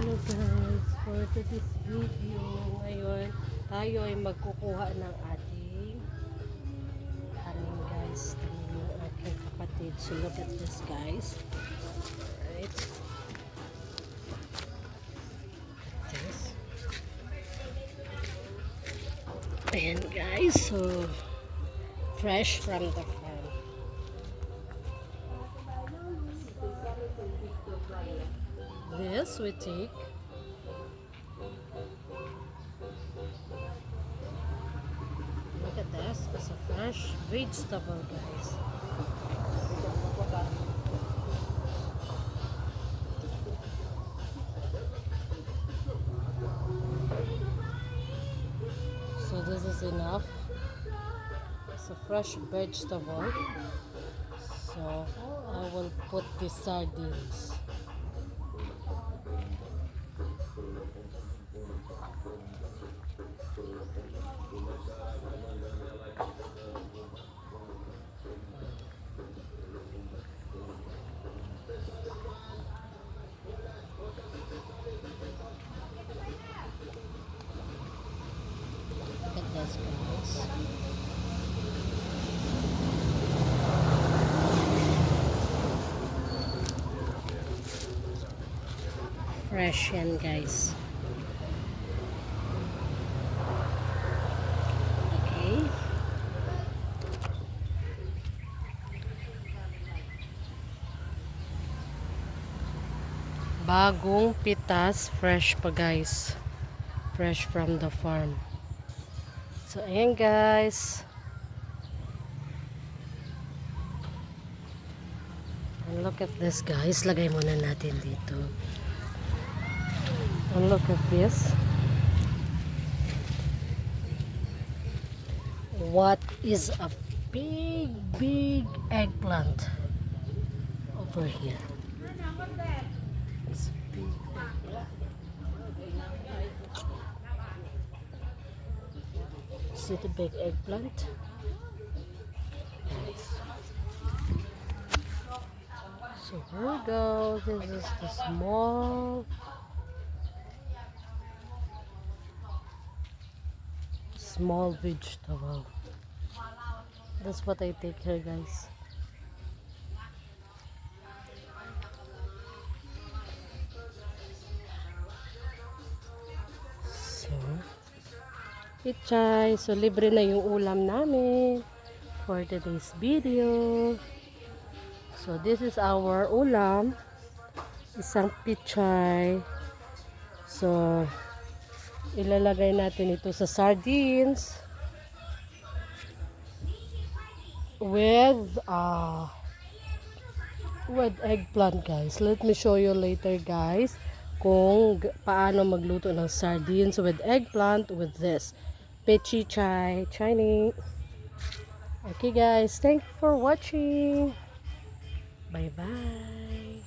Hello guys, for today's video, ngayon tayo ay magkukuha ng ating tanim guys, tanim ng aking kapatid. So look at this guys. Alright. This. Ayan guys, so fresh from the farm. This we take look at this as a fresh vegetable guys. So this is enough. It's a fresh vegetable. So I will put the sardines. Look at this guys. Fresh yan guys. Okay. Bagong pitas, fresh pa guys. Fresh from the farm. So ayan guys. And look at this guys. Lagay muna natin dito. And look at this. What is a big eggplant over here? It's big eggplant. See the big eggplant? Nice. So here we go. This is the small vegetable. That's what I take here guys. So pichay. So libre na yung ulam namin for today's video. So this is our ulam. Isang pichay. So ilalagay natin ito sa sardines with eggplant guys. Let me show you later guys kung paano magluto ng sardines with eggplant with this pechay Chinese. Okay guys, thank you for watching. Bye bye.